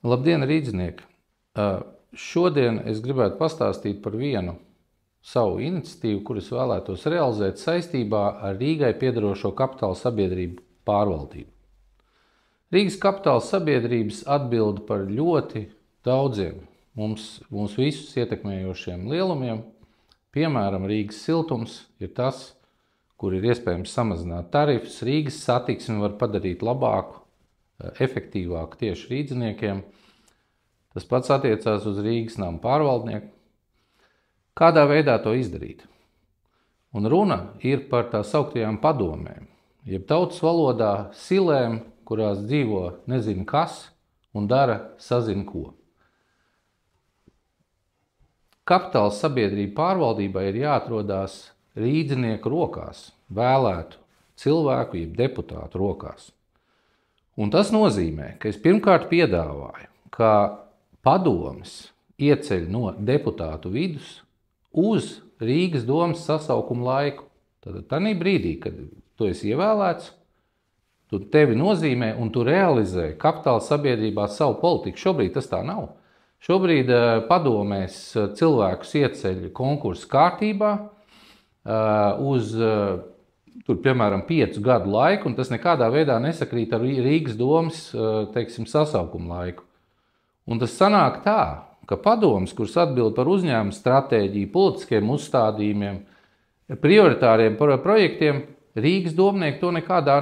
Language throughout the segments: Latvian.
Labdien, rīdznieki! Šodien es gribētu pastāstīt par vienu savu iniciatīvu, kuras vēlētos realizēt saistībā ar Rīgai piederošo kapitāla sabiedrību pārvaldību. Rīgas kapitāla sabiedrības atbild par ļoti daudziem mums visus ietekmējošiem lielumiem. Piemēram, Rīgas siltums ir tas, kur ir iespējams samazināt tarifus. Rīgas satiksmi var padarīt labāku, efektīvāku tieši rīdzniekiem. Tas pats attiecās uz Rīgas nama pārvaldnieku. Kādā veidā to izdarīt? Un runa ir par tā sauktajām padomēm, jeb tautas valodā silēm, kurās dzīvo nezinu kas un dara sazin ko. Kapitāla sabiedrība pārvaldībai ir jāatrodās rīdznieku rokās, vēlētu cilvēku, jeb deputātu rokās. Un tas nozīmē, ka es pirmkārt piedāvāju, ka padomes ieceļ no deputātu vidus uz Rīgas domas sasaukuma laiku. Tad tādā brīdī, kad tu esi ievēlēts, tu tevi nozīmē un tu realizē kapitāla sabiedrībā savu politiku. Šobrīd tas tā nav. Šobrīd padomēs cilvēkus ieceļ konkursu kārtībā uz, piemēram, 5 gadu laiku, un tas nekādā veidā nesakrīt ar Rīgas domas, sasaukuma laiku. Un tas sanāk tā, ka padomes, kuras atbild par uzņēmumu stratēģiju, politiskiem uzstādījumiem, prioritāriem projektiem, Rīgas domnieki to nekādā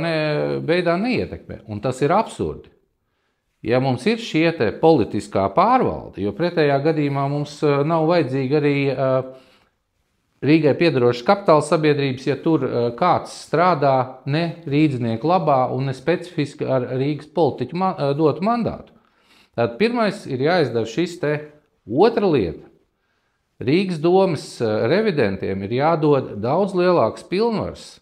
veidā neietekmē. Un tas ir absurdi. Ja mums ir šie te politiskā pārvalde, jo pretējā gadījumā mums nav vajadzīga arī Rīgai piederošas kapitāla sabiedrības, ja tur kāds strādā ne rīdznieku labā un ne specifiski ar Rīgas politiķu dotu mandātu. Tātad pirmais ir jāizdara šis te. Otra lieta. Rīgas domas revidentiem ir jādod daudz lielāks pilnvars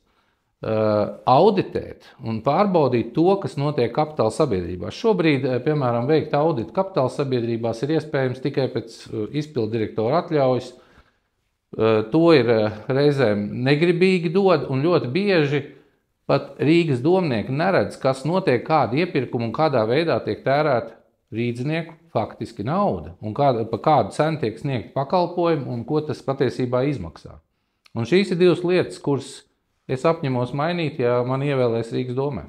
auditēt un pārbaudīt to, kas notiek kapitāla sabiedrībās. Šobrīd, piemēram, veikt auditu kapitāla sabiedrībās ir iespējams tikai pēc izpildu direktora atļaujas. To ir reizēm negribīgi dod un ļoti bieži pat Rīgas domnieki neredz, kas notiek, kāda iepirkuma un kādā veidā tiek tērēta rīdznieku faktiski nauda un pa kādu cenu tiek sniegt pakalpojumu un ko tas patiesībā izmaksā. Un šīs ir divas lietas, kuras es apņemos mainīt, ja man ievēlēs Rīgas domē.